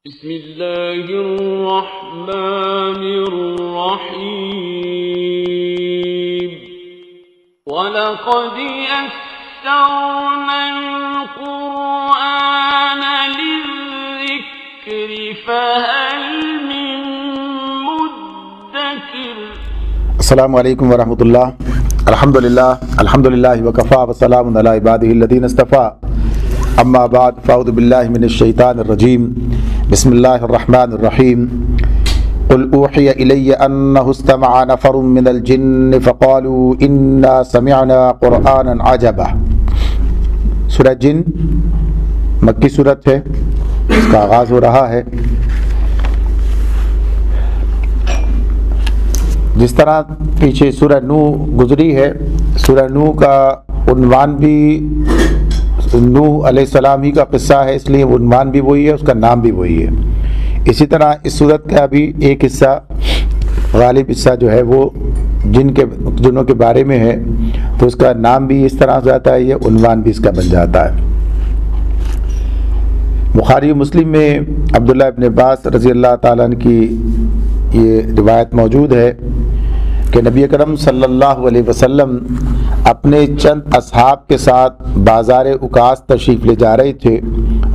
بسم اللہ الرحمن الرحیم وَلَقَدْ يَسَّرْنَا الْقُرْآنَ لِلذِّكْرِ فَهَلْ مِن مُدَّكِرٍ۔ السلام علیکم ورحمۃ اللہ۔ الحمدللہ وکفیٰ وسلام علی عبادہ الذین اصطفیٰ، اما بعد فاعوذ باللہ من الشیطان الرجیم، بسم اللہ الرحمن الرحیم۔ قل اوحی الی انہ استمع نفر من الجن فقالوا انا سمعنا قرآنا عجبا۔ سورہ جن مکی سورت ہے، اس کا آغاز ہو رہا ہے۔ جس طرح پیچھے سورہ نو گزری ہے، سورہ نو کا عنوان بھی نوح علیہ السلام ہی کا قصہ ہے، اس لیے عنوان بھی وہی ہے، اس کا نام بھی وہی ہے۔ اسی طرح اس صورت کا بھی ایک حصہ، غالب حصہ جو ہے وہ جنوں کے بارے میں ہے، تو اس کا نام بھی اس طرح سے آتا ہے، یہ عنوان بھی اس کا بن جاتا ہے۔ بخاری و مسلم میں عبداللہ ابن عباس رضی اللہ تعالیٰ عنہ کی یہ روایت موجود ہے کہ نبی اکرم صلی اللہ علیہ وسلم اپنے چند اصحاب کے ساتھ بازار اکاس تشریف لے جا رہے تھے۔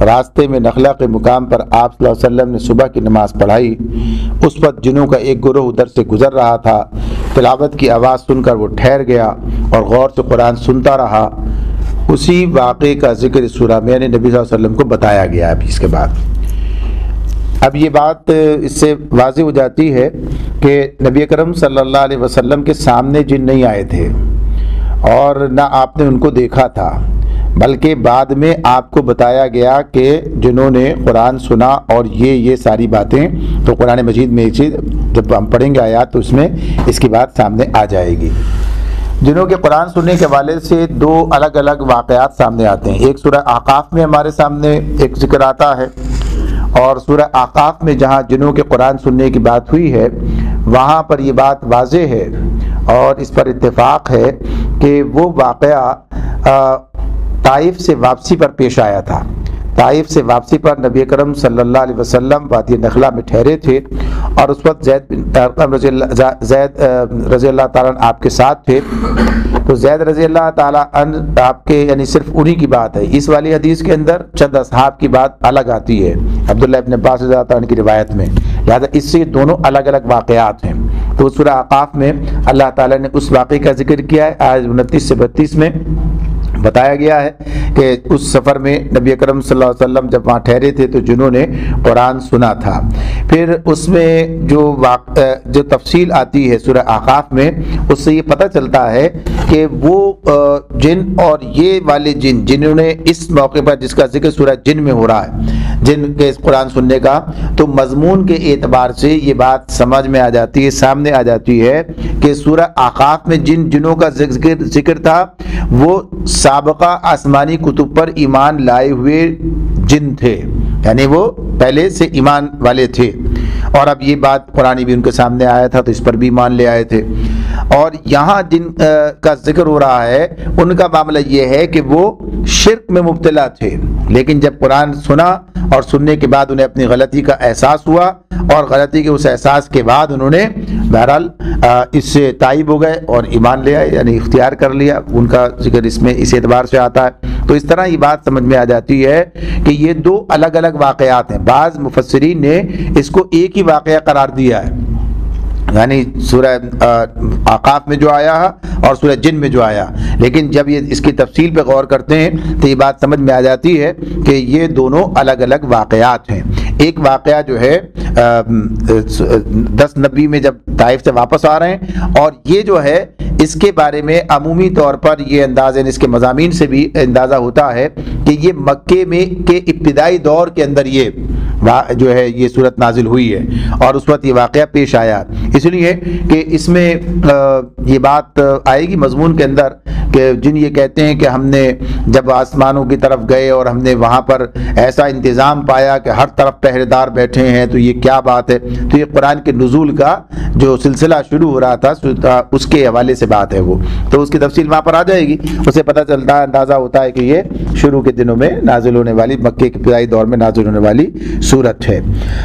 راستے میں نخلا کے مقام پر آپ صلی اللہ علیہ وسلم نے صبح کی نماز پڑھائی۔ اس وقت جنوں کا ایک گروہ ادھر سے گزر رہا تھا۔ تلاوت کی آواز سن کر وہ ٹھہر گیا اور غور سے قرآن سنتا رہا۔ اسی واقعے کا ذکر اس سورہ میں نبی صلی اللہ علیہ وسلم کو بتایا گیا ہے۔ اس کے بعد اب یہ بات اس سے واضح ہو جاتی ہے کہ نبی اکرم صلی اللہ علیہ وسلم کے سامنے جن نہیں آئے تھے اور نہ آپ نے ان کو دیکھا تھا، بلکہ بعد میں آپ کو بتایا گیا کہ جنہوں نے قرآن سنا اور یہ ساری باتیں، تو قرآن مجید میں یہ چیز جب ہم پڑھیں گے آیات تو اس میں اس کی بات سامنے آ جائے گی۔ جنہوں کے قرآن سننے کے حوالے سے دو الگ الگ واقعات سامنے آتے ہیں۔ ایک سورہ احقاف میں ہمارے سامنے ایک ذکر آتا ہے، اور سورہ احقاف میں جہاں جنوں کے قرآن سننے کی بات ہوئی ہے وہاں پر یہ بات واضح ہے اور اس پر اتفاق ہے کہ وہ واقعہ طائف سے واپسی پر پیش آیا تھا۔ طائف سے واپسی پر نبی اکرم صلی اللہ علیہ وسلم وادی نخلا میں ٹھہرے تھے، اور اس وقت زید رضی اللہ تعالیٰ عنہ آپ کے ساتھ تھے۔ تو زید رضی اللہ تعالیٰ عنہ آپ کے یعنی صرف انہی کی بات ہے۔ اس والی حدیث کے اندر چند اصحاب کی بات الگ آتی ہے عبداللہ ابن عباس رضی اللہ تعالیٰ عنہ کی روایت میں، لہذا اس سے دونوں الگ الگ واقعات ہیں۔ تو سورہ احقاف میں اللہ تعالیٰ نے اس واقعے کا ذکر کیا ہے، آیت 29 سے 32 میں بتایا گیا ہے کہ اس سفر میں نبی اکرم صلی اللہ علیہ وسلم جب وہاں ٹھہرے تھے تو جنہوں نے قرآن سنا تھا۔ پھر اس میں جو تفصیل آتی ہے سورہ احقاف میں، اس سے یہ پتہ چلتا ہے کہ وہ جن اور یہ والے جن جنہوں نے اس موقع پر جس کا ذکر سورہ جن میں ہو رہا ہے، جن کے قرآن سننے کا، تو مضمون کے اعتبار سے یہ بات سمجھ میں آ جاتی ہے، سامنے آ جاتی ہے کہ سورہ احقاف میں جنوں کا ذکر تھا وہ سابقہ آسمانی کتب پر ایمان لائے ہوئے جن تھے، یعنی وہ پہلے سے ایمان والے تھے، اور اب یہ بات قرآن بھی ان کے سامنے آیا تھا تو اس پر بھی ایمان لے آئے تھے۔ اور یہاں جن کا ذکر ہو رہا ہے ان کا معاملہ یہ ہے کہ وہ شرک میں مبتلا تھے، لیکن جب قرآن سنا اور سننے کے بعد انہیں اپنی غلطی کا احساس ہوا، اور غلطی کے اس احساس کے بعد انہوں نے بہرحال اس سے تائب ہو گئے اور ایمان لے آئے، یعنی اختیار کر لیا۔ ان کا ذکر اس میں اس اعتبار سے آتا ہے۔ تو اس طرح یہ بات سمجھ میں آ جاتی ہے کہ یہ دو الگ الگ واقعات ہیں۔ بعض مفسرین نے اس کو ایک ہی واقعہ قرار دیا ہے، یعنی سورہ احقاف میں جو آیا اور سورہ جن میں جو آیا، لیکن جب یہ اس کی تفصیل پہ غور کرتے ہیں تو یہ بات سمجھ میں آ جاتی ہے کہ یہ دونوں الگ الگ واقعات ہیں۔ ایک واقعہ جو ہے 10 نبی میں جب طائف سے واپس آ رہے ہیں، اور یہ جو ہے اس کے بارے میں عمومی طور پر یہ اندازہ اس کے مضامین سے بھی اندازہ ہوتا ہے کہ یہ مکے میں کے ابتدائی دور کے اندر یہ جو ہے یہ صورت نازل ہوئی ہے، اور اس وقت یہ واقعہ پیش آیا، اس لیے کہ اس میں یہ بات آئے گی مضمون کے اندر کہ جن یہ کہتے ہیں کہ ہم نے جب آسمانوں کی طرف گئے اور ہم نے وہاں پر ایسا انتظام پایا کہ ہر طرف پہرے دار بیٹھے ہیں تو یہ کیا بات ہے، تو یہ قرآن کے نزول کا جو سلسلہ شروع ہو رہا تھا اس کے حوالے سے بات ہے وہ، تو اس کی تفصیل وہاں پر آ جائے گی، اسے پتہ چلتا ہے، اندازہ ہوتا ہے کہ یہ شروع کے دنوں میں نازل ہونے والی، مکے کے ابتدائی دور میں نازل ہونے والی سورت ہے۔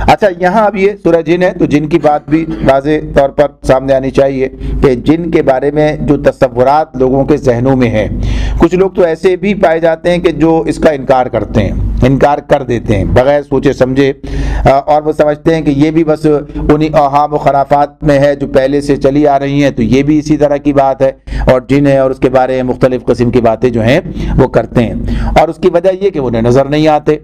اچھا، یہاں اب یہ سورہ جن ہے تو جن کی بات بھی واضح طور پر سامنے آنی چاہیے کہ جن کے بارے میں جو تصورات لوگوں کے ذہنوں میں ہیں، کچھ لوگ تو ایسے بھی پائے جاتے ہیں کہ جو اس کا انکار کرتے ہیں، انکار کر دیتے ہیں بغیر سوچے سمجھے، اور وہ سمجھتے ہیں کہ یہ بھی بس انہی اوہام و خرافات میں ہے جو پہلے سے چلی آ رہی ہیں، تو یہ بھی اسی طرح کی بات ہے، اور جن ہے اور اس کے بارے میں مختلف قسم کی باتیں جو ہیں وہ کرتے ہیں، اور اس کی وجہ یہ کہ انہیں نظر نہیں آتے،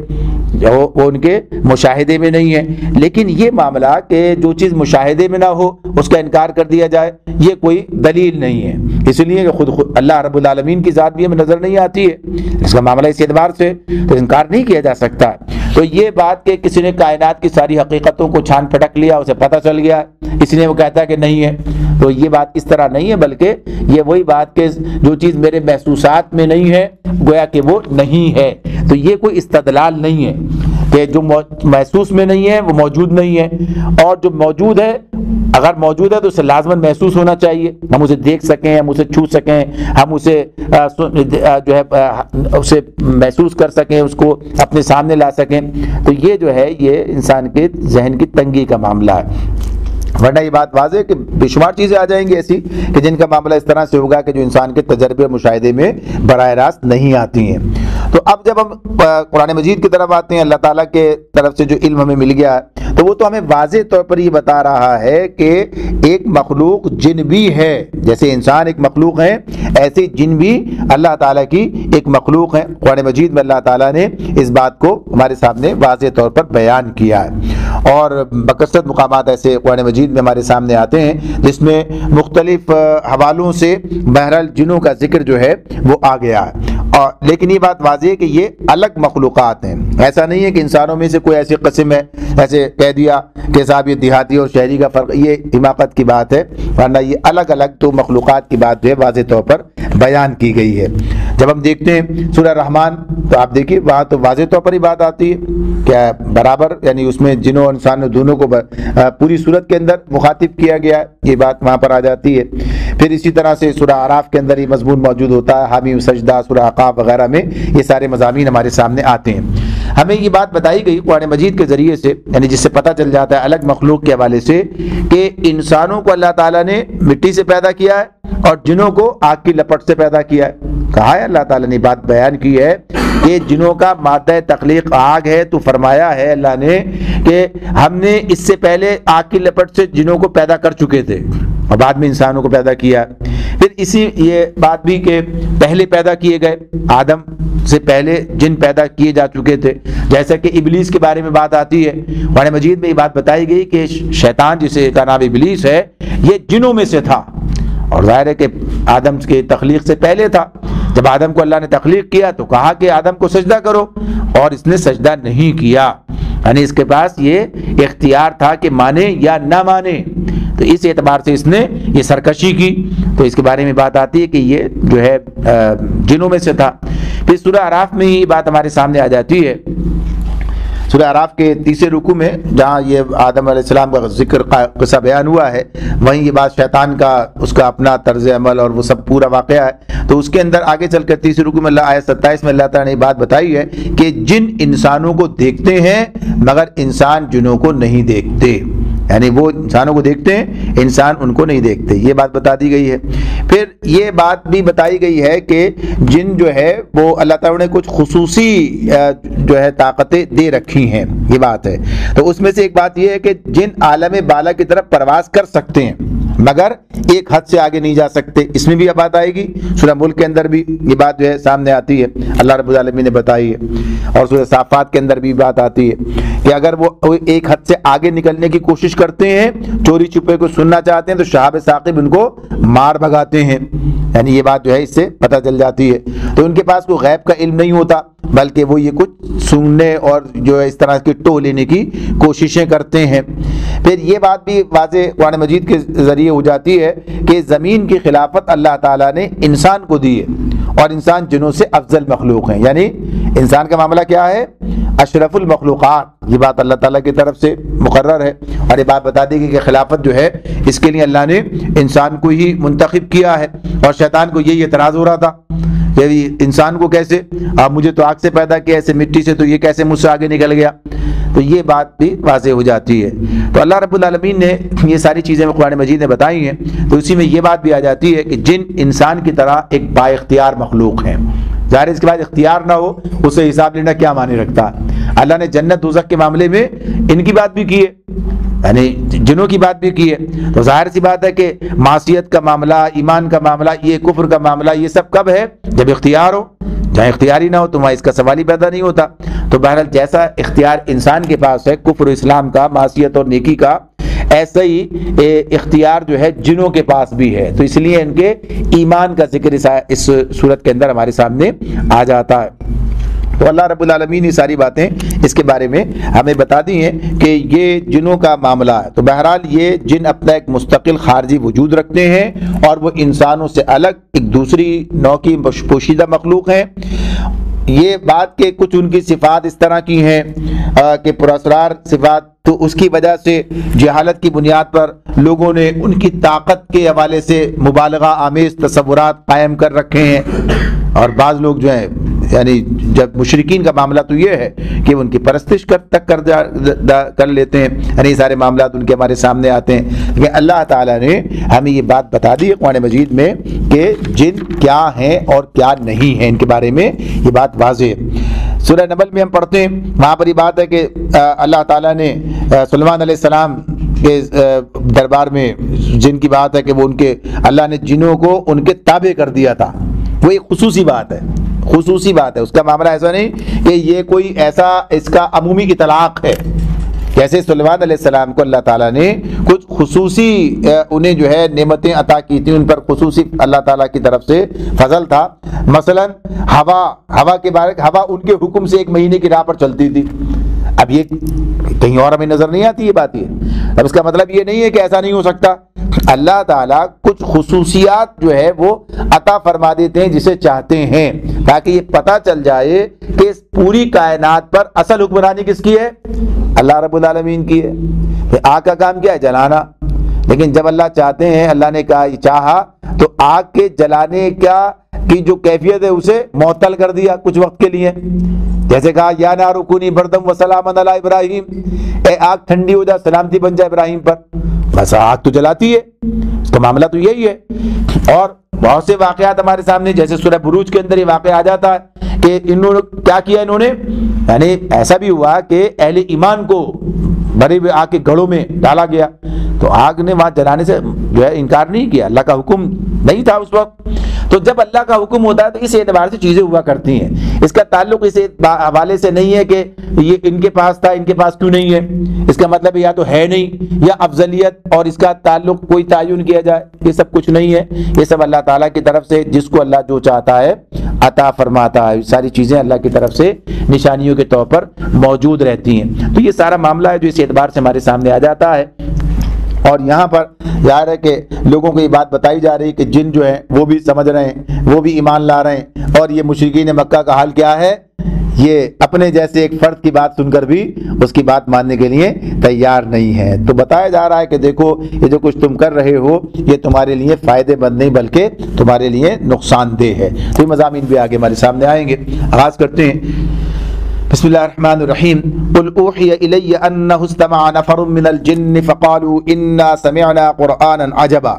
وہ ان کے مشاہدے میں نہیں ہے۔ لیکن یہ معاملہ کہ جو چیز مشاہدے میں نہ ہو اس کا انکار کر دیا جائے، یہ کوئی دلیل نہیں ہے، اس لیے کہ خود اللہ رب العالمین کی ذات بھی ہمیں نظر نہیں آتی ہے، اس کا معاملہ اس اعتبار سے تو انکار نہیں کیا جا سکتا۔ تو یہ بات کہ کسی نے کائنات کی ساری حقیقتوں کو چھان پھٹک لیا، اسے پتہ چل گیا، اس لیے وہ کہتا ہے کہ نہیں ہے، تو یہ بات اس طرح نہیں ہے، بلکہ یہ وہی بات کہ جو چیز میرے محسوسات میں نہیں ہے گویا کہ وہ نہیں ہے، تو یہ کوئی استدلال نہیں ہے کہ جو محسوس میں نہیں ہے وہ موجود نہیں ہے، اور جو موجود ہے اگر موجود ہے تو اسے لازماً محسوس ہونا چاہیے، ہم اسے دیکھ سکیں، ہم اسے چھو سکیں، ہم اسے جو ہے اسے محسوس کر سکیں، اس کو اپنے سامنے لا سکیں، تو یہ جو ہے یہ انسان کے ذہن کی تنگی کا معاملہ ہے، ورنہ یہ بات واضح ہے کہ بے شمار چیزیں آ جائیں گی ایسی کہ جن کا معاملہ اس طرح سے ہوگا کہ جو انسان کے تجربے اور مشاہدے میں براہ راست نہیں آتی ہیں۔ تو اب جب ہم قرآن مجید کی طرف آتے ہیں، اللہ تعالیٰ کے طرف سے جو علم ہمیں مل گیا ہے تو وہ تو ہمیں واضح طور پر یہ بتا رہا ہے کہ ایک مخلوق جن بھی ہے، جیسے انسان ایک مخلوق ہے ایسے جن بھی اللہ تعالیٰ کی ایک مخلوق ہے۔ قرآن مجید میں اللہ تعالیٰ نے اس بات کو ہمارے سامنے واضح طور پر بیان کیا ہے، اور بکثرت مقامات ایسے قرآن مجید میں ہمارے سامنے آتے ہیں جس میں مختلف حوالوں سے بہرحال جنوں کا ذکر جو ہے وہ آ گیا ہے، اور لیکن یہ بات واضح ہے کہ یہ الگ مخلوقات ہیں، ایسا نہیں ہے کہ انسانوں میں سے کوئی ایسی قسم ہے، ایسے کہہ دیا کہ صاحب یہ دیہاتی اور شہری کا فرق، یہ حماقت کی بات ہے، ورنہ یہ الگ الگ تو مخلوقات کی بات جو ہے واضح طور پر بیان کی گئی ہے۔ جب ہم دیکھتے ہیں سورہ رحمان تو آپ دیکھیے وہاں تو واضح طور پر ہی بات آتی ہے کہ برابر، یعنی اس میں جنوں اور انسانوں دونوں کو پوری صورت کے اندر مخاطب کیا گیا ہے، یہ بات وہاں پر آ جاتی ہے۔ پھر اسی طرح سے سورہ اعراف کے اندر یہ مضمون موجود ہوتا ہے، حامیم سجدہ، سورہ احقاف وغیرہ میں یہ سارے مضامین ہمارے سامنے آتے ہیں۔ ہمیں یہ بات بتائی گئی قرآن مجید کے ذریعے سے، یعنی جس سے پتہ چل جاتا ہے الگ مخلوق کے حوالے سے کہ انسانوں کو اللہ تعالیٰ نے مٹی سے پیدا کیا ہے اور جنوں کو آگ کی لپٹ سے پیدا کیا ہے۔ کہا ہے اللہ تعالیٰ نے بات بیان کی ہے کہ جنوں کا مادہ تخلیق آگ ہے، تو فرمایا ہے اللہ نے کہ ہم نے اس سے پہلے آگ کی لپٹ سے جنوں کو پیدا کر چکے تھے اور بعد میں انسانوں کو پیدا کیا۔ پھر اسی یہ بات بھی کہ پہلے پیدا کیے گئے، آدم سے پہلے جن پیدا کیے جا چکے تھے، جیسا کہ ابلیس کے بارے میں بات آتی ہے قرآن مجید میں یہ بات بتائی گئی کہ شیطان جسے کا نام ابلیس ہے یہ جنوں میں سے تھا، اور ظاہر ہے کہ آدم کے تخلیق سے پہلے تھا۔ جب آدم کو اللہ نے تخلیق کیا تو کہا کہ آدم کو سجدہ کرو، اور اس نے سجدہ نہیں کیا، یعنی اس کے پاس یہ اختیار تھا کہ مانے یا نہ مانے، تو اس اعتبار سے اس نے یہ سرکشی کی، تو اس کے بارے میں بات آتی ہے کہ یہ جو ہے جنوں میں سے تھا۔ پھر سورہ اعراف میں یہ بات ہمارے سامنے آ جاتی ہے، سورہ اعراف کے تیسرے رکوع میں جہاں یہ آدم علیہ السلام کا ذکر قصہ بیان ہوا ہے، وہیں یہ بات شیطان کا اس کا اپنا طرز عمل اور وہ سب پورا واقعہ ہے، تو اس کے اندر آگے چل کر تیسرے رکوع میں آیت 27 میں اللہ تعالیٰ نے یہ بات بتائی ہے کہ جن انسانوں کو دیکھتے ہیں مگر انسان جنوں کو نہیں دیکھتے، یعنی وہ انسانوں کو دیکھتے ہیں انسان ان کو نہیں دیکھتے، یہ بات بتا دی گئی ہے۔ پھر یہ بات بھی بتائی گئی ہے کہ جن جو ہے وہ اللہ تعالیٰ نے کچھ خصوصی جو ہے طاقتیں دے رکھی ہیں، یہ بات ہے، تو اس میں سے ایک بات یہ ہے کہ جن عالم بالا کی طرف پرواز کر سکتے ہیں مگر ایک حد سے آگے نہیں جا سکتے، اس میں بھی یہ بات آئے گی۔ سورہ ملک کے اندر بھی یہ بات جو ہے سامنے آتی ہے، اللہ رب العالمین نے بتائی ہے، اور سورہ صافات کے اندر بھی بات آتی ہے کہ اگر وہ ایک حد سے آگے نکلنے کی کوشش کرتے ہیں، چوری چھپے کو سننا چاہتے ہیں، تو شہاب ثاقب ان کو مار بھگاتے ہیں، یعنی یہ بات جو ہے اس سے پتہ چل جاتی ہے۔ تو ان کے پاس کوئی غیب کا علم نہیں ہوتا، بلکہ وہ یہ کچھ سننے اور جو ہے اس طرح کی ٹو لینے کی کوششیں کرتے ہیں۔ پھر یہ بات بھی واضح قرآن مجید کے ذریعے ہو جاتی ہے کہ زمین کی خلافت اللہ تعالیٰ نے انسان کو دی ہے، اور انسان جنوں سے افضل مخلوق ہیں، یعنی انسان کا معاملہ کیا ہے؟ اشرف المخلوقات، یہ بات اللہ تعالیٰ کی طرف سے مقرر ہے۔ اور یہ بات بتا دی گئی کہ خلافت جو ہے اس کے لیے اللہ نے انسان کو ہی منتخب کیا ہے، اور شیطان کو یہی اعتراض ہو رہا تھا کہ انسان کو کیسے، آپ مجھے تو آگ سے پیدا کیا، ایسے مٹی سے، تو یہ کیسے مجھ سے آگے نکل گیا؟ تو یہ بات بھی واضح ہو جاتی ہے۔ تو اللہ رب العالمین نے یہ ساری چیزیں قرآن مجید نے بتائی ہیں، تو اسی میں یہ بات بھی آ جاتی ہے کہ جن انسان کی طرح ایک با اختیار مخلوق ہیں، ظاہر اس کے بعد اختیار نہ ہو اسے حساب لینا کیا معنی رکھتا ہے؟ اللہ نے جنت دوزخ کے معاملے میں ان کی بات بھی کی ہے، یعنی جنوں کی بات بھی کی ہے، تو ظاہر سی بات ہے کہ معصیت کا معاملہ، ایمان کا معاملہ، یہ کفر کا معاملہ، یہ سب کب ہے؟ جب اختیار ہو۔ جہاں اختیار ہی نہ ہو تو وہاں اس کا سوال ہی پیدا نہیں ہوتا۔ تو بہرحال جیسا اختیار انسان کے پاس ہے کفر و اسلام کا، معصیت اور نیکی کا، ایسا ہی اختیار جو ہے جنوں کے پاس بھی ہے، تو اس لیے ان کے ایمان کا ذکر اس صورت کے اندر ہمارے سامنے آ جاتا ہے۔ تو اللہ رب العالمین یہ ساری باتیں اس کے بارے میں ہمیں بتا دی ہیں کہ یہ جنوں کا معاملہ ہے۔ تو بہرحال یہ جن اپنا ایک مستقل خارجی وجود رکھتے ہیں، اور وہ انسانوں سے الگ ایک دوسری نوع کی پوشیدہ مخلوق ہیں۔ یہ بات کہ کچھ ان کی صفات اس طرح کی ہیں کہ پراسرار صفات، تو اس کی وجہ سے جہالت کی بنیاد پر لوگوں نے ان کی طاقت کے حوالے سے مبالغہ آمیز تصورات قائم کر رکھے ہیں، اور بعض لوگ جو ہیں یعنی جب مشرکین کا معاملہ تو یہ ہے کہ ان کی پرستش تک کر لیتے ہیں، یعنی سارے معاملات ان کے ہمارے سامنے آتے ہیں۔ لیکن اللہ تعالیٰ نے ہمیں یہ بات بتا دی ہے قرآن مجید میں کہ جن کیا ہیں اور کیا نہیں ہیں، ان کے بارے میں یہ بات واضح ہے۔ سورہ نمل میں ہم پڑھتے ہیں، وہاں پر یہ بات ہے کہ اللہ تعالیٰ نے سلیمان علیہ السلام کے دربار میں جن کی بات ہے کہ وہ ان کے اللہ نے جنوں کو ان کے تابع کر دیا تھا۔ وہ ایک خصوصی بات ہے، خصوصی بات ہے، اس کا معاملہ ایسا نہیں کہ یہ کوئی ایسا اس کا عمومی اطلاق ہے۔ جیسے سلیمان علیہ السلام کو اللہ تعالیٰ نے کچھ خصوصی انہیں جو ہے نعمتیں عطا کی تھیں، ان پر خصوصی اللہ تعالیٰ کی طرف سے فضل تھا۔ مثلا ہوا کے بارے، ہوا ان کے حکم سے 1 مہینے کی راہ پر چلتی تھی۔ اب یہ کہیں اور ہمیں نظر نہیں آتی یہ بات، یہ اب اس کا مطلب یہ نہیں ہے کہ ایسا نہیں ہو سکتا۔ اللہ تعالیٰ کچھ خصوصیات جو ہے وہ عطا فرما دیتے ہیں جسے چاہتے ہیں، تاکہ یہ پتہ چل جائے کہ اس پوری کائنات پر اصل حکمرانی کس کی ہے؟ اللہ رب العالمین کی ہے۔ آگ کا کام کیا ہے؟ جلانا، لیکن جب اللہ چاہتے ہیں، اللہ نے کہا چاہا تو آگ کے جلانے کی جو کیفیت ہے اسے معطل کر دیا کچھ وقت کے لیے۔ جیسے کہا یا نار کونی بردم وسلاما علی ابراہیم، اے آگ ٹھنڈی ہو جا، سلامتی بن جائے ابراہیم پر، بس آگ تو جلاتی ہے، اس کا معاملہ تو یہی ہے۔ اور بہت سے واقعات ہمارے سامنے، جیسے سورہ بروج کے اندر یہ واقعہ آ جاتا ہے کہ انہوں نے کیا کیا، انہوں نے یعنی ایسا بھی ہوا کہ اہل ایمان کو بھرے ہوئے آگ کے گڑھوں میں ڈالا گیا، تو آگ نے وہاں جلانے سے جو ہے انکار نہیں کیا، اللہ کا حکم نہیں تھا اس وقت۔ تو جب اللہ کا حکم ہوتا ہے تو اس اعتبار سے چیزیں ہوا کرتی ہیں، اس کا تعلق اس حوالے سے نہیں ہے کہ یہ ان کے پاس تھا ان کے پاس کیوں نہیں ہے، اس کا مطلب یا تو ہے نہیں یا افضلیت اور اس کا تعلق کوئی تعین کیا جائے، یہ سب کچھ نہیں ہے، یہ سب اللہ تعالیٰ کی طرف سے جس کو اللہ جو چاہتا ہے عطا فرماتا ہے، ساری چیزیں اللہ کی طرف سے نشانیوں کے طور پر موجود رہتی ہیں۔ تو یہ سارا معاملہ ہے جو اس اعتبار سے ہمارے سامنے آ جاتا ہے۔ اور یہاں پر ظاہر ہے کہ لوگوں کو یہ بات بتائی جا رہی ہے کہ جن جو ہیں وہ بھی سمجھ رہے ہیں، وہ بھی ایمان لا رہے ہیں، اور یہ مشرکین مکہ کا حال کیا ہے؟ یہ اپنے جیسے ایک فرد کی بات سن کر بھی اس کی بات ماننے کے لیے تیار نہیں ہے۔ تو بتایا جا رہا ہے کہ دیکھو یہ جو کچھ تم کر رہے ہو یہ تمہارے لیے فائدے مند نہیں بلکہ تمہارے لیے نقصان دہ ہے۔ تو یہ مضامین بھی آگے ہمارے سامنے آئیں گے۔ آغاز کرتے ہیں، بسم اللہ الرحمن الرحیم۔ قل اوحی الی انہ استمع نفر من الجن فقالوا انا سمعنا قرآنا عجبا۔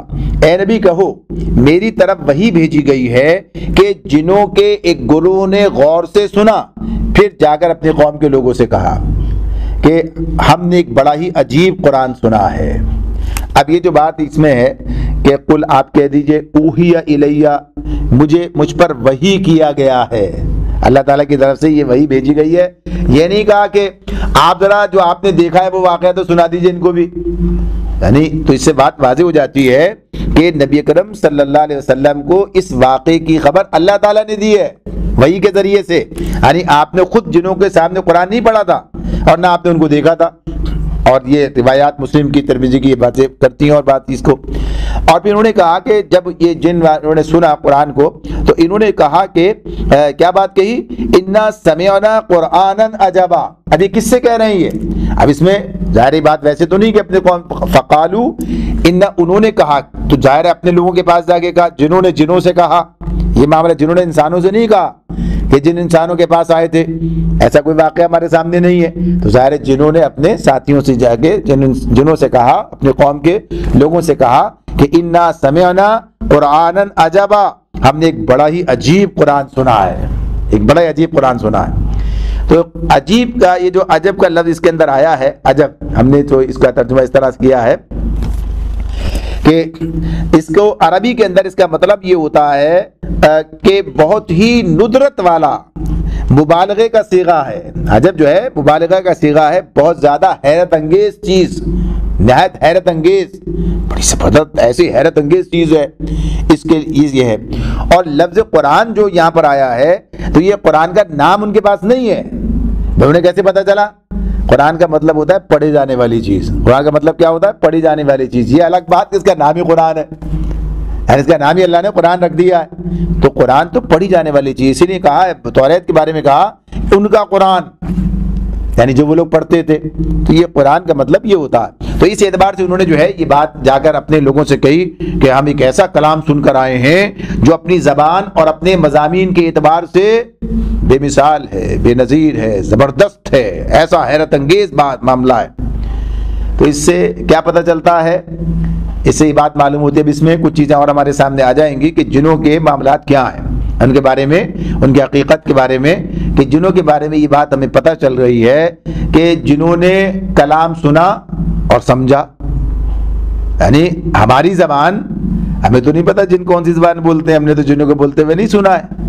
اے نبی کہو میری طرف وحی بھیجی گئی ہے کہ جنوں کے ایک گروہ نے غور سے سنا، پھر جا کر اپنے قوم کے لوگوں سے کہا کہ ہم نے ایک بڑا ہی عجیب قرآن سنا ہے۔ اب یہ جو بات اس میں ہے کہ قل آپ کہہ دیجئے اوحی الیہ، مجھ پر وحی کیا گیا ہے۔ اللہ تعالیٰ کی طرف سے یہ وحی بھیجی گئی ہے. یہ نہیں کہا کہ آپ ذرا جو آپ نے دیکھا ہے وہ واقعہ تو سنا دیجئے ان کو بھی. یعنی تو اس سے بات واضح ہو جاتی ہے کہ نبی اکرم صلی اللہ علیہ وسلم کو اس واقعے کی خبر اللہ تعالیٰ نے دی ہے وحی کے ذریعے سے. یعنی آپ نے خود جنوں کے سامنے قرآن نہیں پڑھا تھا اور نہ آپ نے ان کو دیکھا تھا. اور یہ روایات مسلم کی ترمذی کی یہ باتیں کرتی ہیں اور بات اس کو. اور پھر انہوں نے کہا کہ جب یہ جن انہوں نے سنا قرآن کو تو انہوں نے کہا کہ کیا بات کہی, انا سمعنا قرآنا عجبا. اب یہ کس سے کہہ رہے ہیں یہ؟ اب اس میں ظاہر بات ویسے تو نہیں کہ اپنے قوم فقالو ان, انہوں نے کہا تو ظاہر اپنے لوگوں کے پاس جا کے کہا, جنہوں نے جنوں سے کہا. یہ معاملہ جنہوں نے انسانوں سے نہیں کہا کہ جن انسانوں کے پاس آئے تھے, ایسا کوئی واقعہ ہمارے سامنے نہیں ہے. تو ظاہر جنہوں نے اپنے ساتھیوں سے جا کے جنوں سے کہا, اپنے قوم کے لوگوں سے کہا کہ انا سمعنا قرآنا عجبا, ہم نے ایک بڑا ہی عجیب قرآن سنا ہے, ایک بڑا ہی عجیب قرآن سنا ہے. تو عجیب کا یہ جو عجب کا لفظ اس کے اندر آیا ہے, عجب, ہم نے تو اس کا ترجمہ اس طرح سے کیا ہے کہ اس کو عربی کے اندر اس کا مطلب یہ ہوتا ہے کہ بہت ہی ندرت والا, مبالغے کا صیغہ ہے. عجب جو ہے مبالغہ کا صیغہ ہے, بہت زیادہ حیرت انگیز چیز, نہایت حیرت انگیز, بڑی زبردست ایسی حیرت انگیز چیز ہے. اس کے یہ ہے. اور لفظ قرآن جو یہاں پر آیا ہے تو یہ قرآن کا نام ان کے پاس نہیں ہے. انہیں کیسے پتا چلا؟ قرآن کا مطلب ہوتا ہے پڑھی جانے والی چیز. قرآن کا مطلب کیا ہوتا ہے؟ پڑھی جانے والی چیز. یہ الگ بات کہ اس کا نام ہی قرآن ہے, اس کا نام ہی اللہ نے قرآن رکھ دیا ہے. تو قرآن تو پڑھی جانے والی چیز, اسی لیے کہا ہے توریت کے بارے میں کہا ان کا قرآن, یعنی جو وہ لوگ پڑھتے تھے. تو یہ قرآن کا مطلب یہ ہوتا ہے. تو اس اعتبار سے انہوں نے جو ہے یہ بات جا کر اپنے لوگوں سے کہی کہ ہم ایک ایسا کلام سن کر آئے ہیں جو اپنی زبان اور اپنے مضامین کے اعتبار سے بے مثال ہے, بے نظیر ہے, زبردست ہے, ایسا حیرت انگیز معاملہ ہے. تو اس سے کیا پتہ چلتا ہے؟ اس سے یہ بات معلوم ہوتی ہے. اب اس میں کچھ چیزیں اور ہمارے سامنے آ جائیں گی کہ جنوں کے معاملات کیا ہیں, ان کے بارے میں, ان کی حقیقت کے بارے میں. کہ جنوں کے بارے میں یہ بات ہمیں پتہ چل رہی ہے کہ جنہوں نے کلام سنا اور سمجھا. یعنی ہماری زبان, ہمیں تو نہیں پتہ جن کون سی زبان بولتے ہیں, ہم نے تو جنوں کو بولتے ہوئے نہیں سنا ہے.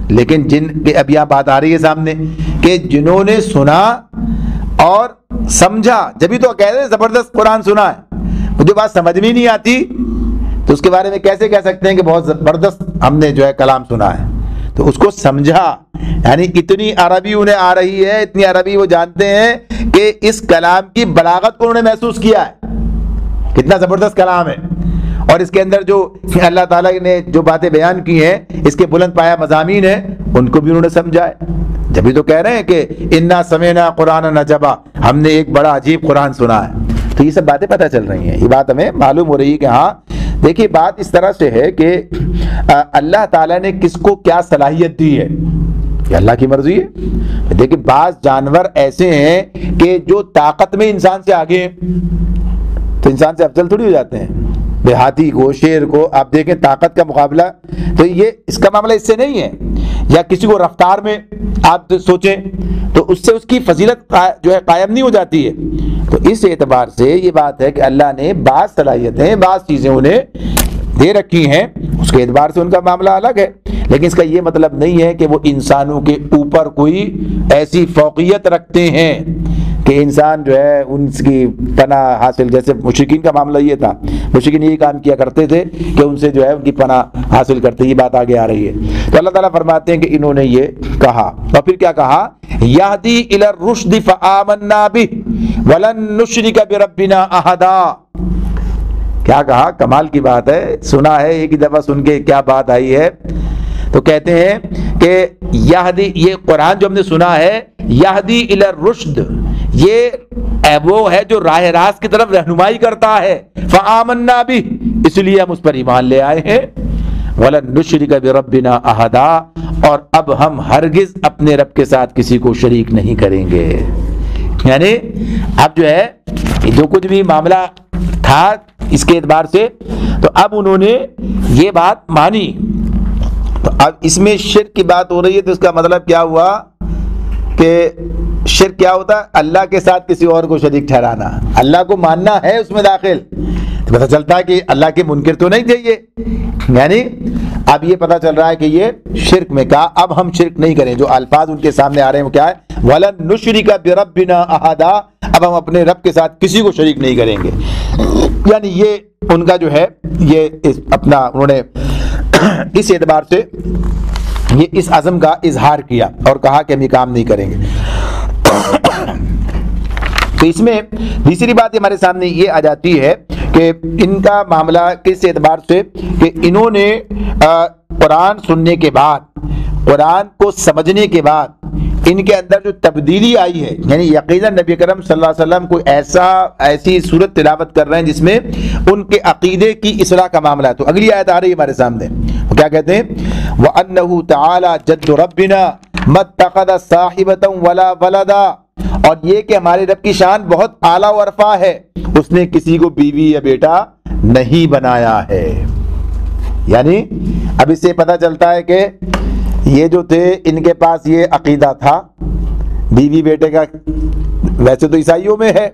لیکن جن کے اب یہاں بات آ رہی ہے سامنے کہ جنہوں نے سنا اور سمجھا, جبھی تو کہہ رہے زبردست قرآن سنا ہے. مجھے بات سمجھ میں نہیں آتی تو اس کے بارے میں کیسے کہہ سکتے ہیں کہ بہت زبردست ہم نے جو ہے کلام سنا ہے؟ تو اس کو سمجھا, یعنی اتنی عربی انہیں آ رہی ہے, اتنی عربی وہ جانتے ہیں کہ اس کلام کی بلاغت کو انہوں نے محسوس کیا ہے, کتنا زبردست کلام ہے. اور اس کے اندر جو اللہ تعالیٰ نے جو باتیں بیان کی ہیں, اس کے بلند پایا مضامین ہیں, ان کو بھی انہوں نے سمجھا ہے. جبھی تو کہہ رہے ہیں کہ انا سمعنا قرآنا عجبا, ہم نے ایک بڑا عجیب قرآن سنا ہے. تو یہ سب باتیں پتہ چل رہی ہیں. یہ بات ہمیں معلوم ہو رہی ہے کہ ہاں دیکھیے بات اس طرح سے ہے کہ اللہ تعالیٰ نے کس کو کیا صلاحیت دی ہے, یہ اللہ کی مرضی ہے. دیکھیے بعض جانور ایسے ہیں کہ جو طاقت میں انسان سے آگے ہیں, تو انسان سے افضل تھوڑی ہو جاتے ہیں. دیہاتی کو, شیر کو آپ دیکھیں طاقت کا مقابلہ, تو یہ اس کا معاملہ اس سے نہیں ہے. یا کسی کو رفتار میں آپ سوچیں تو اس سے اس کی فضیلت جو ہے قائم نہیں ہو جاتی ہے. تو اس اعتبار سے یہ بات ہے کہ اللہ نے بعض صلاحیتیں, بعض چیزیں انہیں دے رکھی ہیں, اس کے اعتبار سے ان کا معاملہ الگ ہے. لیکن اس کا یہ مطلب نہیں ہے کہ وہ انسانوں کے اوپر کوئی ایسی فوقیت رکھتے ہیں کہ انسان جو ہے ان کی پناہ حاصل, جیسے مشرکین کا معاملہ یہ تھا, مشرکین یہی کام کیا کرتے تھے کہ ان سے جو ہے ان کی پناہ حاصل کرتے. یہ بات آگے آ رہی ہے. تو اللہ تعالیٰ فرماتے ہیں کہ انہوں نے یہ کہا, اور پھر کیا کہا, یہدی الی الرشد فآمنا بہ ولن نشرک بربنا احدا. کیا کہا, کمال کی بات ہے. سنا ہے ایک ہی دفعہ سن کے کیا بات آئی ہے. تو کہتے ہیں کہ یہدی, یہ قرآن جو ہم نے سنا ہے, یہدی الی الرشد, یہ وہ ہے جو راہ راست کی طرف رہنمائی کرتا ہے. فآمنا بہ, اس لیے ہم اس پر ایمان لے آئے ہیں. وَلَن نُشْرِكَ بِرَبِّنَا أَحَدًا, اور اب ہم ہرگز اپنے رب کے ساتھ کسی کو شریک نہیں کریں گے. یعنی اب جو ہے جو کچھ بھی معاملہ تھا اس کے اعتبار سے, تو اب انہوں نے یہ بات مانی. تو اب اس میں شرک کی بات ہو رہی ہے, تو اس کا مطلب کیا ہوا کہ شرک کیا ہوتا ہے؟ اللہ کے ساتھ کسی اور کو شریک ٹھہرانا. اللہ کو ماننا ہے اس میں داخل, تو پتہ چلتا ہے کہ اللہ کے منکر تو نہیں تھے یہ. یعنی اب یہ پتہ چل رہا ہے کہ یہ شرک میں کہا اب ہم شرک نہیں کریں. جو الفاظ ان کے سامنے آ رہے ہیں وہ کیا ہے؟ وَلَن نُشْرِكَ بِرَبِّنَا أَحَدًا، اب ہم اپنے رب کے ساتھ کسی کو شریک نہیں کریں گے. یعنی یہ ان کا جو ہے یہ اپنا انہوں نے اس اعتبار سے یہ اس عزم کا اظہار کیا اور کہا کہ ہم یہ کام نہیں کریں گے. تو اس میں تیسری بات ہمارے سامنے یہ آ جاتی ہے کہ ان کا معاملہ کس اعتبار سے کہ انہوں نے قرآن سننے کے بعد، قرآن کو سمجھنے کے بعد ان کے اندر جو تبدیلی آئی ہے، یعنی یقیناً نبی کرم صلی اللہ علیہ وسلم کوئی ایسی صورت تلاوت کر رہے ہیں جس میں ان کے عقیدے کی اصلاح کا معاملہ ہے. تو اگلی آیت آ رہی ہے ہمارے سامنے، وہ کیا کہتے ہیں؟ وَأَنَّهُ تَعَالَى جَدُّ رَبِّنَا مَا اتَّخَذَ صَاحِبَةً وَلَا وَلَدًا، اور یہ کہ ہمارے رب کی شان بہت اعلیٰ و رفع ہے، اس نے کسی کو بیوی یا بیٹا نہیں بنایا ہے. یعنی اب اس سے پتہ چلتا ہے کہ یہ جو تھے ان کے پاس یہ عقیدہ تھا بیوی بیٹے کا. ویسے تو عیسائیوں میں ہے،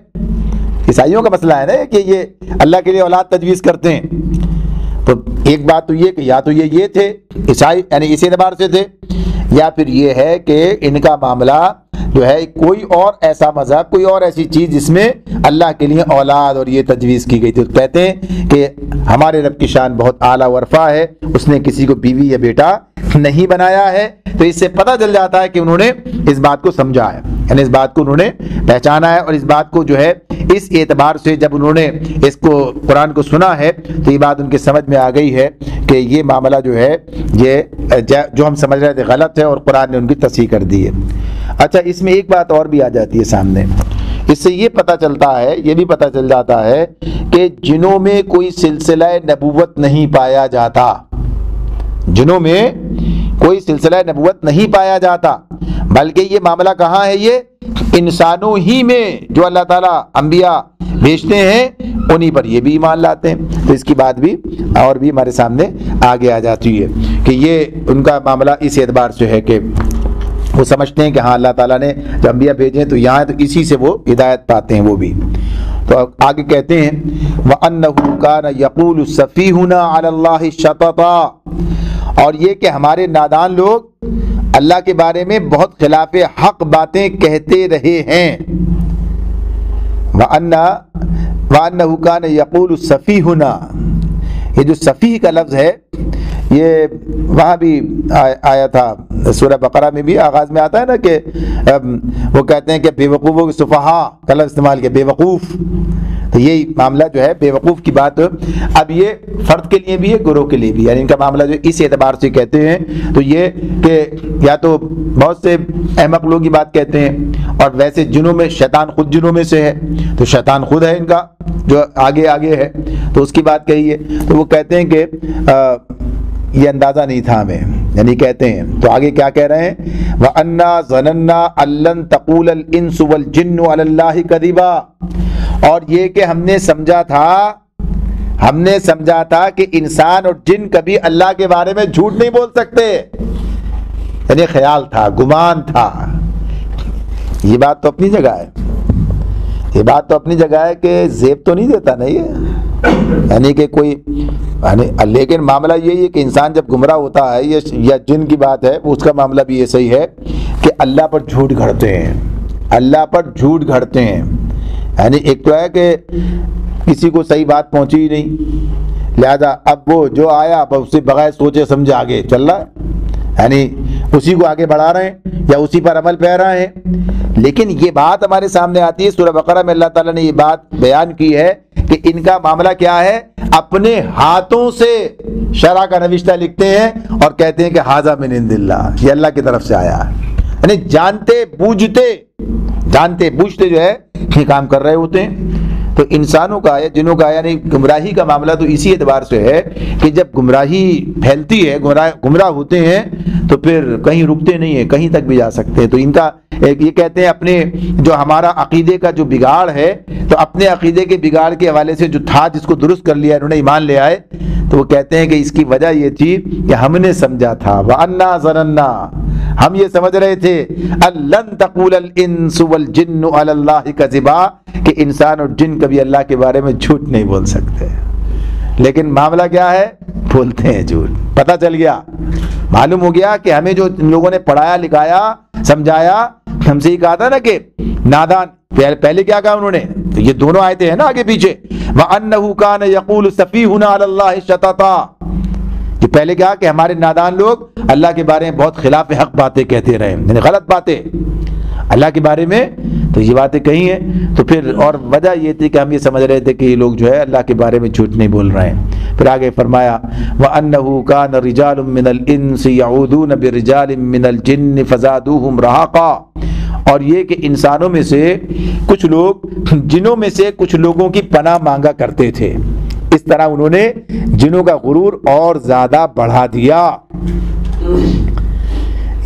عیسائیوں کا مسئلہ ہے نا کہ یہ اللہ کے لیے اولاد تجویز کرتے ہیں. تو ایک بات تو یہ کہ یا تو یہ تھے عیسائی، یعنی اسی اعتبار سے تھے، یا پھر یہ ہے کہ ان کا معاملہ جو ہے کوئی اور ایسا مذہب، کوئی اور ایسی چیز جس میں اللہ کے لیے اولاد اور یہ تجویز کی گئی تھی. تو کہتے ہیں کہ ہمارے رب کی شان بہت اعلیٰ و رفع ہے، اس نے کسی کو بیوی یا بیٹا نہیں بنایا ہے. تو اس سے پتہ چل جاتا ہے کہ انہوں نے اس بات کو سمجھا ہے، یعنی اس بات کو انہوں نے پہچانا ہے، اور اس بات کو جو ہے اس اعتبار سے جب انہوں نے اس کو قرآن کو سنا ہے تو یہ بات ان کے سمجھ میں آ گئی ہے کہ یہ معاملہ جو ہے یہ جو ہم سمجھ رہے تھے غلط ہے، اور قرآن نے ان کی تصحیح کر دی ہے. اچھا، اس میں ایک بات اور بھی آ جاتی ہے سامنے. اس سے یہ پتہ چلتا ہے، یہ بھی پتہ چل جاتا ہے کہ جنوں میں کوئی سلسلہ نبوت نہیں پایا جاتا، جنوں میں کوئی سلسلہ نبوت نہیں پایا جاتا، بلکہ یہ معاملہ کہاں ہے؟ یہ انسانوں ہی میں جو اللہ تعالیٰ انبیاء بھیجتے ہیں انہی پر یہ بھی ایمان لاتے ہیں. تو اس کی بات بھی اور بھی ہمارے سامنے آگے آ جاتی ہے کہ یہ ان کا معاملہ اس اعتبار سے ہے کہ وہ سمجھتے ہیں کہ ہاں اللہ تعالیٰ نے جو انبیاء بھیجے ہیں تو یہاں تو اسی سے وہ ہدایت پاتے ہیں وہ بھی. تو آگے کہتے ہیں وَأَنَّهُ كَانَ يَقُولُ سَفِيهُنَا عَلَى اللَّهِ شَطَطًا، اور یہ کہ ہمارے نادان لوگ اللہ کے بارے میں بہت خلاف حق باتیں کہتے رہے ہیں. وَأَنَّهُ كَانَ يَقُولُ سَفِيهُنَا، یہ جو سفیہ کا لفظ ہے یہ وہاں بھی آیا تھا، سورہ بقرہ میں بھی آغاز میں آتا ہے نا کہ وہ کہتے ہیں کہ بے وقوفوں کے صفحاء کا لفظ استعمال کیا، بے وقوف. تو یہی معاملہ جو ہے بے وقوف کی بات اب یہ فرد کے لیے بھی ہے، گروہ کے لیے بھی، یعنی ان کا معاملہ جو اس اعتبار سے کہتے ہیں تو یہ کہ یا تو بہت سے احمق لوگ کی بات کہتے ہیں، اور ویسے جنوں میں شیطان خود جنوں میں سے ہے، تو شیطان خود ہے ان کا جو آگے ہے تو اس کی بات کہی ہے. تو وہ کہتے ہیں کہ یہ اندازہ نہیں تھا ہمیں، یعنی کہتے ہیں. تو آگے کیا کہہ رہے ہیں؟ وَأَنَّا ظَنَنَّا أَن لَّن تَقُولَ الْإِنسُ وَالْجِنُّ عَلَى اللَّهِ كَذِبًا، اور یہ کہ ہم نے سمجھا تھا کہ انسان اور جن کبھی اللہ کے بارے میں جھوٹ نہیں بول سکتے، یعنی خیال تھا، گمان تھا. یہ بات تو اپنی جگہ ہے، یہ بات تو اپنی جگہ ہے کہ زیب تو نہیں دیتا نا یہ، یعنی کہ کوئی لیکن معاملہ یہی ہے کہ انسان جب گمراہ ہوتا ہے یا جن کی بات ہے اس کا معاملہ بھی ایسا ہی ہے کہ اللہ پر جھوٹ گھڑتے ہیں، اللہ پر جھوٹ گھڑتے ہیں. یعنی ایک تو ہے کہ کسی کو صحیح بات پہنچی ہی نہیں، لہذا اب وہ جو آیا اب اسے بغیر سوچے سمجھے آگے چل رہا ہے، یعنی اسی کو آگے بڑھا رہے ہیں یا اسی پر عمل پہ رہے ہیں. لیکن یہ بات ہمارے سامنے آتی ہے، سورہ بقرہ میں اللہ تعالیٰ نے یہ بات بیان کی ہے کہ ان کا معاملہ کیا ہے، اپنے ہاتھوں سے شرع کا نوشتہ لکھتے ہیں اور کہتے ہیں کہ ھذا من عند اللہ، یہ اللہ کی طرف سے آیا ہے. یعنی جانتے بوجھتے جو ہے یہ کام کر رہے ہوتے ہیں. تو انسانوں کا یا جنوں کا یعنی گمراہی کا معاملہ تو اسی اعتبار سے ہے کہ جب گمراہی پھیلتی ہے، گمراہ ہوتے ہیں تو پھر کہیں رکتے نہیں ہیں، کہیں تک بھی جا سکتے ہیں. تو ان کا یہ کہتے ہیں اپنے جو ہمارا عقیدے کا جو بگاڑ ہے، تو اپنے عقیدے کے بگاڑ کے حوالے سے جو تھا جس کو درست کر لیا انہوں نے ایمان لے آئے، تو وہ کہتے ہیں کہ اس کی وجہ یہ تھی کہ ہم نے سمجھا تھا وَأَنَّا ظَنَنَّا، ہم یہ سمجھ رہے تھے لَن تَقُولَ الْإِنسُ وَالْجِنُّ عَلَى اللَّهِ كَذِبًا، کہ انسان اور جن کبھی اللہ کے بارے میں جھوٹ نہیں بول سکتے. لیکن معاملہ کیا ہے؟ بولتے ہیں جھوٹ. پتہ چل گیا، معلوم ہو گیا کہ ہمیں جو ان لوگوں نے پڑھایا لکھایا سمجھایا، ہم سے ہی کہا تھا نا کہ نادان. پہلے کیا کہا انہوں نے؟ تو یہ دونوں آیتیں ہیں نا آگے پیچھے. وَأَنَّهُ كَانَ يَقُولُ سَفِيهُنَا عَلَى اللَّهِ شَطَطًا. یہ پہلے کہا کہ ہمارے نادان لوگ اللہ کے بارے میں بہت خلاف حق باتیں کہتے رہے، یعنی غلط باتیں اللہ کے بارے میں. تو یہ باتیں کہی ہیں. تو پھر اور وجہ یہ تھی کہ ہم یہ سمجھ رہے تھے کہ یہ لوگ جو ہے اللہ کے بارے میں جھوٹ نہیں بول رہے ہیں. پھر آگے فرمایا وَأَنَّهُ كَانَ رِجَالٌ مِّنَ الْإِنسِ يَعُوذُونَ بِرِجَالٍ مِّنَ الْجِنِّ فَزَادُوهُمْ رَهَقًا. اور یہ کہ انسانوں میں سے کچھ لوگ جنوں میں سے کچھ لوگوں کی پناہ مانگا کرتے تھے، اس طرح انہوں نے جنوں کا غرور اور زیادہ بڑھا دیا.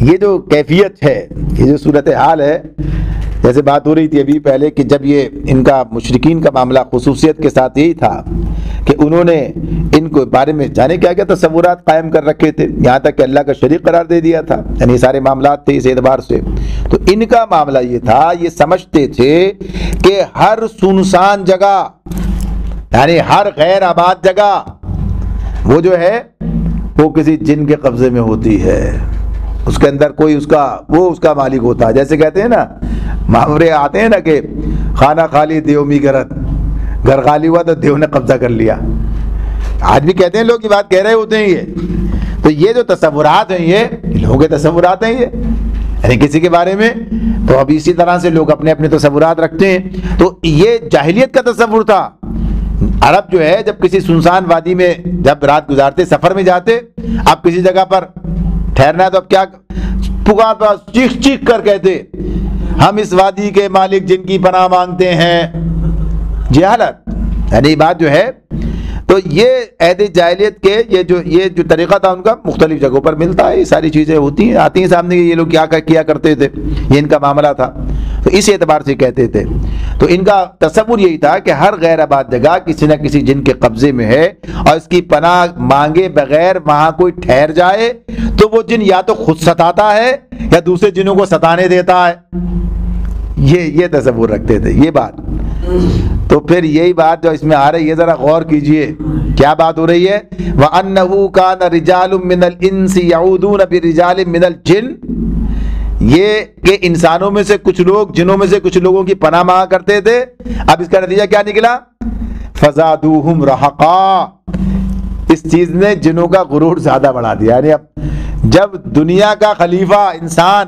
یہ جو کیفیت ہے، یہ جو صورتحال ہے، جیسے بات ہو رہی تھی ابھی پہلے کہ جب یہ ان کا مشرکین کا معاملہ خصوصیت کے ساتھ یہی تھا کہ انہوں نے ان کو بارے میں جانے کیا کیا تصورات قائم کر رکھے تھے، یہاں تک کہ اللہ کا شریک قرار دے دیا تھا. یعنی سارے معاملات تھے اس اعتبار سے. تو ان کا معاملہ یہ تھا، یہ سمجھتے تھے کہ ہر سنسان جگہ، یعنی ہر غیر آباد جگہ وہ جو ہے وہ کسی جن کے قبضے میں ہوتی ہے. اس کے اندر کوئی اس کا مالک ہوتا ہے. جیسے کہتے ہیں نا، محاورے آتے ہیں نا کہ خانہ خالی دیو می گرت، گھر خالی ہوا تو دیو نے قبضہ کر لیا. آج بھی کہتے ہیں لوگ، یہ بات کہہ رہے ہوتے ہیں. یہ تو یہ جو تصورات ہیں یہ لوگوں کے تصورات ہیں، یہ یعنی کسی کے بارے میں. تو اب اسی طرح سے لوگ اپنے اپنے تصورات رکھتے ہیں. تو یہ جاہلیت کا تصور تھا. عرب جو ہے جب کسی سنسان وادی میں جب رات گزارتے، سفر میں جاتے، اب کسی جگہ پر ٹھہرنا ہے تو اب کیا پکار چیخ چیخ کر کہتے ہم اس وادی کے مالک جن کی پناہ مانگتے ہیں. جہالت یعنی بات جو ہے. تو یہ عہد جاہلیت کے یہ جو طریقہ تھا ان کا مختلف جگہوں پر ملتا ہے. یہ ساری چیزیں ہوتی ہیں، آتی ہیں سامنے کہ یہ لوگ کیا کرتے تھے، یہ ان کا معاملہ تھا. تو اس اعتبار سے کہتے تھے. تو ان کا تصور یہی تھا کہ ہر غیر آباد جگہ کسی نہ کسی جن کے قبضے میں ہے، اور اس کی پناہ مانگے بغیر وہاں کوئی ٹھہر جائے تو وہ جن یا تو خود ستاتا ہے یا دوسرے جنوں کو ستانے دیتا ہے. یہ تصور رکھتے تھے. یہ بات تو پھر یہی بات جو اس میں آ رہی ہے، ذرا غور کیجئے کیا بات ہو رہی ہے. وَأَنَّهُ كَانَ رِجَالٌ مِّنَ الْإِنسِ يَعُوذُونَ بِرِجَالٍ مِّنَ الْجِنِّ. یہ کہ انسانوں میں سے کچھ لوگ جنوں میں سے کچھ لوگوں کی پناہ مانگا کرتے تھے. اب اس کا نتیجہ کیا نکلا؟ فَزَادُوهُمْ رَهَقًا. اس چیز نے جنوں کا غرور زیادہ بڑھا دیا. یعنی اب جب دنیا کا خلیفہ انسان،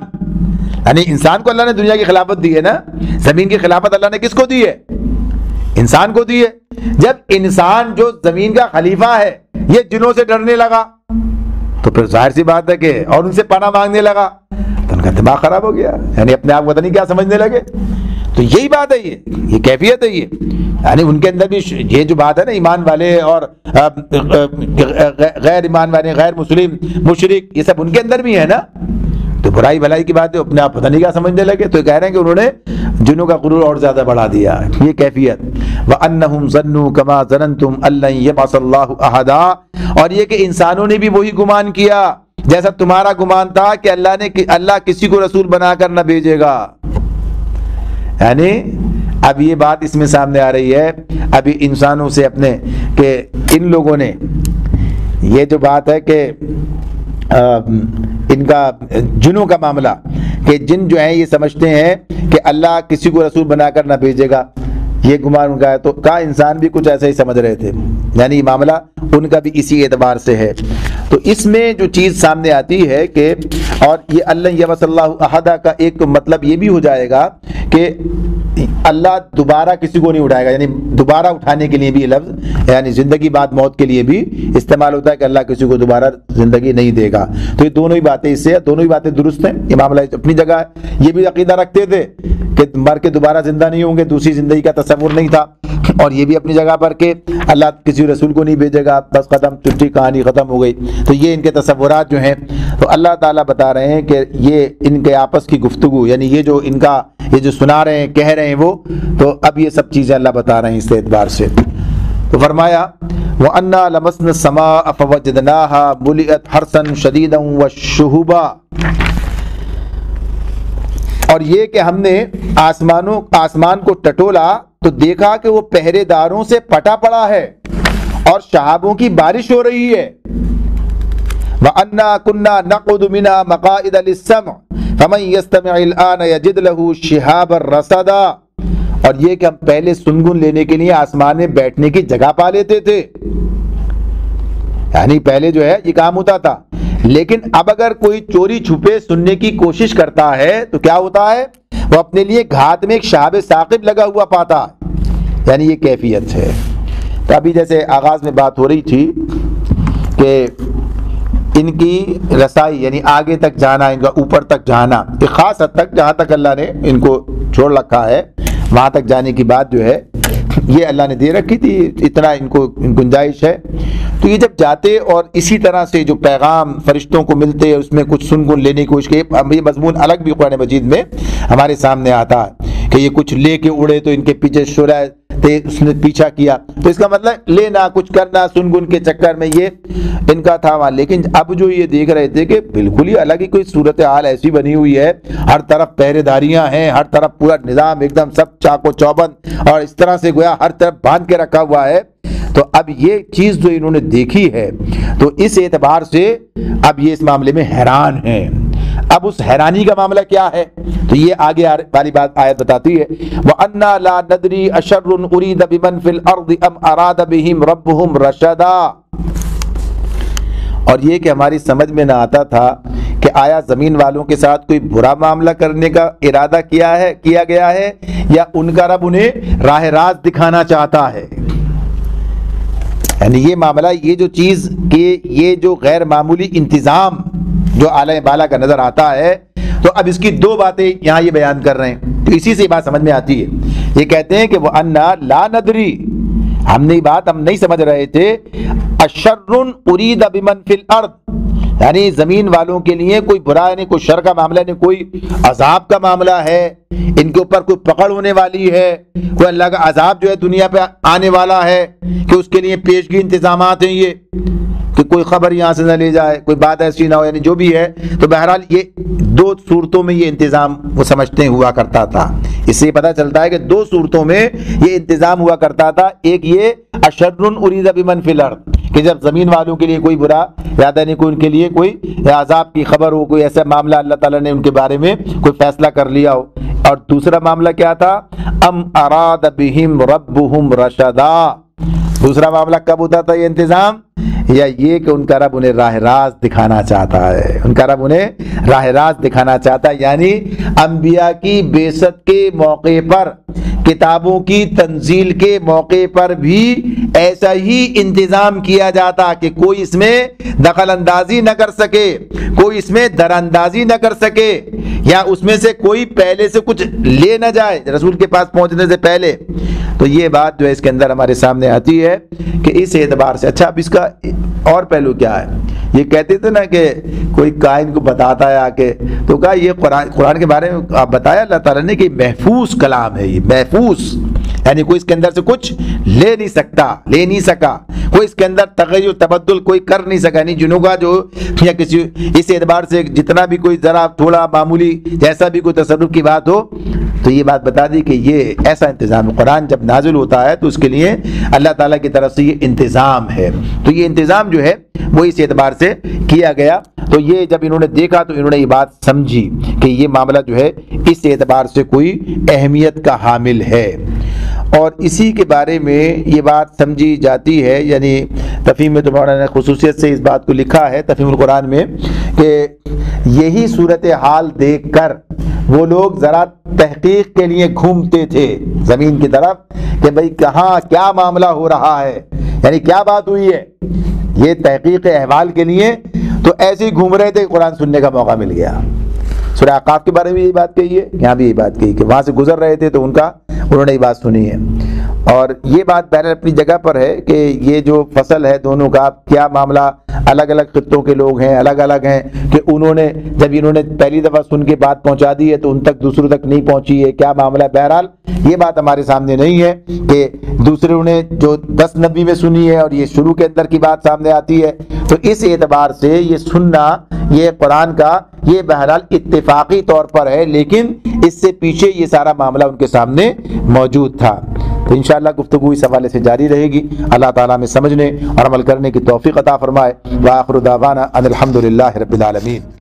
یعنی انسان کو اللہ نے دنیا کی خلافت دی ہے نا، زمین کی خلافت اللہ نے کس کو دی ہے؟ انسان کو دی ہے. جب انسان جو زمین کا خلیفہ ہے یہ جنوں سے ڈرنے لگا تو پھر ظاہر سی بات ہے کہ اور ان سے پناہ مانگنے لگا تو ان کا دماغ خراب ہو گیا. یعنی اپنے آپ کو پتہ نہیں کیا سمجھنے لگے. تو یہی بات ہے، یہ کیفیت ہے. یہ یعنی ان کے اندر بھی یہ جو بات ہے نا، ایمان والے اور غیر ایمان والے، غیر مسلم، مشرک، یہ سب ان کے اندر بھی ہے نا. تو برائی بھلائی کی بات ہے، اپنے آپ پتہ نہیں کیا سمجھنے لگے. تو کہہ رہے ہیں کہ انہوں نے جنوں کا غرور اور زیادہ بڑھا دیا. یہ کیفیت. وَأَنَّهُمْ ظَنُّوا كَمَا ظَنَنْتُمْ أَن لَّن يَبْعَثَ اللَّهُ أَحَدًا. اور یہ کہ انسانوں نے بھی وہی گمان کیا جیسا تمہارا گمان تھا کہ اللہ کسی کو رسول بنا کر نہ بھیجے گا. یعنی اب یہ بات اس میں سامنے آ رہی ہے ابھی انسانوں سے اپنے کہ ان لوگوں نے یہ جو بات ہے کہ ان کا جنوں کا معاملہ کہ جن جو ہیں یہ سمجھتے ہیں کہ اللہ کسی کو رسول بنا کر نہ بھیجے گا، یہ گمان ان کا ہے. تو کا انسان بھی کچھ ایسا ہی سمجھ رہے تھے. یعنی یہ معاملہ ان کا بھی اسی اعتبار سے ہے. تو اس میں جو چیز سامنے آتی ہے کہ اور یہ اللہ یبعث اللہ احدا کا ایک مطلب یہ بھی ہو جائے گا کہ اللہ دوبارہ کسی کو نہیں اٹھائے گا. یعنی دوبارہ اٹھانے کے لیے بھی یہ لفظ یعنی زندگی بعد موت کے لیے بھی استعمال ہوتا ہے کہ اللہ کسی کو دوبارہ زندگی نہیں دے گا. تو یہ دونوں ہی باتیں اس سے دونوں ہی باتیں درست ہیں. یہ معاملہ اپنی جگہ ہے. یہ بھی عقیدہ رکھتے تھے کہ مر کے دوبارہ زندہ نہیں ہوں گے، دوسری زندگی کا تصور نہیں تھا. اور یہ بھی اپنی جگہ پر کہ اللہ کسی رسول کو نہیں بھیجے گا، بس ختم، چٹھی کہانی ختم ہو گئی. تو یہ ان کے تصورات جو ہیں. تو اللہ تعالیٰ بتا رہے ہیں کہ یہ ان کے آپس کی گفتگو یعنی یہ جو ان کا یہ جو سنا رہے ہیں کہہ رہے ہیں وہ، تو اب یہ سب چیزیں اللہ بتا رہے ہیں اس اعتبار سے. تو فرمایا وَأَنَّا لَمَسْنَا السَّمَاءَ فَوَجَدْنَاهَا مُلِئَتْ حَرْثًا شَدِيدًا وَشُهُبًا. اور یہ کہ ہم نے آسمان کو ٹٹولا تو دیکھا کہ وہ پہرے داروں سے پٹا پڑا ہے اور شہابوں کی بارش ہو رہی ہے. وَأَنَّا كُنَّا نَقْعُدُ مِنْهَا مَقَاعِدَ لِلسَّمْعِ فَمَنْ يَسْتَمِعِ الْآنَ يَجِدْ لَهُ شِهَابًا رَصَدًا. اور یہ کہ ہم پہلے سنگن لینے کے لیے آسمان میں بیٹھنے کی جگہ پا لیتے تھے، یعنی پہلے جو ہے یہ کام ہوتا تھا، لیکن اب اگر کوئی چوری چھپے سننے کی کوشش کرتا ہے تو کیا ہوتا ہے، وہ اپنے لیے گھات میں ایک شہاب ثاقب لگا ہوا پاتا، یعنی یہ کیفیت ہے. تو ابھی جیسے آغاز میں بات ہو رہی تھی کہ ان کی رسائی یعنی آگے تک جانا، ان کا اوپر تک جانا، ایک خاص حد تک جہاں تک اللہ نے ان کو چھوڑ رکھا ہے وہاں تک جانے کی بات جو ہے یہ اللہ نے دے رکھی تھی، اتنا ان کو گنجائش ہے. تو یہ جب جاتے اور اسی طرح سے جو پیغام فرشتوں کو ملتے اس میں کچھ سنگن لینے کی کوشش کی، یہ مضمون الگ بھی قرآن مجید میں ہمارے سامنے آتا ہے کہ یہ کچھ لے کے اڑے تو ان کے پیچھے شرح اس نے پیچھا کیا، تو اس کا مطلب لینا کچھ کرنا سنگن کے چکر میں یہ ان کا تھا وہاں. لیکن اب جو یہ دیکھ رہے تھے کہ بالکل ہی الگ ہی کوئی صورتحال ایسی بنی ہوئی ہے، ہر طرف پہرے داریاں ہیں، ہر طرف پورا نظام ایک دم سب چاق و چوبند اور اس طرح سے گویا ہر طرف باندھ کے رکھا ہوا ہے. تو اب یہ چیز جو انہوں نے دیکھی ہے تو اس اعتبار سے اب یہ اس معاملے میں حیران ہیں. اب اس حیرانی کا معاملہ کیا ہے تو یہ آگے والی بات آیت بتاتی ہے، وَأَنَّا لَا نَدْرِي أَشَرٌ أُرِيدَ بِمَنْ فِي الْأَرْضِ أَمْ أَرَادَ بِهِمْ رَبُّهُمْ رَشَدًا. اور یہ کہ ہماری سمجھ میں نہ آتا تھا کہ آیا زمین والوں کے ساتھ کوئی برا معاملہ کرنے کا ارادہ کیا گیا ہے یا ان کا رب انہیں راہ راست دکھانا چاہتا ہے. یعنی یہ معاملہ، یہ جو چیز کہ یہ جو غیر معمولی انتظام جو اعلیٰ بالا کا نظر آتا ہے، تو اب اس کی دو باتیں یہاں یہ بیان کر رہے ہیں، تو اسی سے یہ بات سمجھ میں آتی ہے. یہ کہتے ہیں کہ وَأَنَّا لَا نَدْرِي، ہم نہیں سمجھ رہے تھے، أَشَرٌ أُرِيدَ بِمَنْ فِي الْأَرْضِ، یعنی زمین والوں کے لیے کوئی برا یعنی کوئی شر کا معاملہ، یعنی کوئی عذاب کا معاملہ ہے، ان کے اوپر کوئی پکڑ ہونے والی ہے، کوئی اللہ کا عذاب جو ہے دنیا پہ آنے والا ہے کہ اس کے لیے پیشگی انتظامات ہیں، یہ کہ کوئی خبر یہاں سے نہ لے جائے، کوئی بات ایسی نہ ہو، یعنی جو بھی ہے. تو بہرحال یہ دو صورتوں میں یہ انتظام وہ سمجھتے ہوا کرتا تھا. اس سے پتہ چلتا ہے کہ دو صورتوں میں یہ انتظام ہوا کرتا تھا. ایک یہ اشر ارید بمن فی الارض کہ جب زمین والوں کے لیے کوئی برا ارادہ نہیں، کوئی ان کے لیے کوئی عذاب کی خبر ہو، کوئی ایسا معاملہ اللہ تعالیٰ نے ان کے بارے میں کوئی فیصلہ کر لیا ہو. اور دوسرا معاملہ کیا تھا، ام اراد بہم ربہم رشدا. دوسرا معاملہ کب ہوتا تھا یہ انتظام، یا یہ کہ ان کا رب انہیں راہ راست دکھانا چاہتا ہے، ان کا رب انہیں راہ راست دکھانا چاہتا ہے. یعنی انبیاء کی بعثت کے موقع پر، کتابوں کی تنزیل کے موقع پر بھی ایسا ہی انتظام کیا جاتا کہ کوئی اس میں دخل اندازی نہ کر سکے، کوئی اس میں در اندازی نہ کر سکے، یا اس میں سے کوئی پہلے سے کچھ لے نہ جائے رسول کے پاس پہنچنے سے پہلے. تو یہ بات جو ہے اس کے اندر ہمارے سامنے آتی ہے کہ اس اعتبار سے. اچھا اب اس کا اور پہلو کیا ہے، یہ کہتے تھے نا کہ کوئی کائن کو بتاتا ہے آ کے، تو کہا یہ قرآن کے بارے میں آپ بتایا اللہ تعالیٰ نے کہ محفوظ کلام ہے، یہ محفوظ، یعنی کوئی اس کے اندر سے کچھ لے نہیں سکا، کوئی اس کے اندر تغیر تبدل کوئی کر نہیں سکا. نہیں جنوں کا جو یا کسی اس اعتبار سے جتنا بھی کوئی ذرا تھوڑا معمولی جیسا بھی کوئی تصرف کی بات ہو، تو یہ بات بتا دی کہ یہ ایسا انتظام ہے. قرآن جب نازل ہوتا ہے تو اس کے لیے اللہ تعالیٰ کی طرف سے یہ انتظام ہے. تو یہ انتظام جو ہے وہ اس اعتبار سے کیا گیا. تو یہ جب انہوں نے دیکھا تو انہوں نے یہ بات سمجھی کہ یہ معاملہ جو ہے اس اعتبار سے کوئی اہمیت کا حامل ہے. اور اسی کے بارے میں یہ بات سمجھی جاتی ہے، یعنی تفہیم میں مولانا نے خصوصیت سے اس بات کو لکھا ہے تفہیم القرآن میں کہ یہی صورتحال دیکھ کر وہ لوگ ذرا تحقیق کے لیے گھومتے تھے زمین کی طرف کہ بھئی کہاں کیا معاملہ ہو رہا ہے، یعنی کیا بات ہوئی ہے. یہ تحقیق احوال کے لیے تو ایسے ہی گھوم رہے تھے، قرآن سننے کا موقع مل گیا. سورہ احقاف کے بارے میں یہی بات کہی ہے، یہاں بھی یہی بات کہی کہ وہاں سے گزر رہے تھے تو انہوں نے یہ بات سنی ہے. اور یہ بات بہرحال اپنی جگہ پر ہے کہ یہ جو فصل ہے دونوں کا کیا معاملہ، الگ الگ خطوں کے لوگ ہیں، الگ الگ ہیں کہ انہوں نے پہلی دفعہ سن کے بات پہنچا دی ہے تو ان تک دوسروں تک نہیں پہنچی ہے، کیا معاملہ ہے. بہرحال یہ بات ہمارے سامنے نہیں ہے کہ دوسروں نے جو 10 نبی میں سنی ہے اور یہ شروع کے اندر کی بات سامنے آتی ہے. تو اس اعتبار سے یہ سننا یہ قرآن کا یہ بہرحال اتفاقی طور پر ہے، لیکن اس سے پیچھے یہ سارا معاملہ ان کے سامنے موجود تھا. تو تو انشاءاللہ گفتگو اس حوالے سے جاری رہے گی۔ اللہ تعالیٰ میں سمجھنے اور عمل کرنے کی توفیق عطا فرمائے۔ وآخر دعوانا ان الحمدللہ رب العالمین۔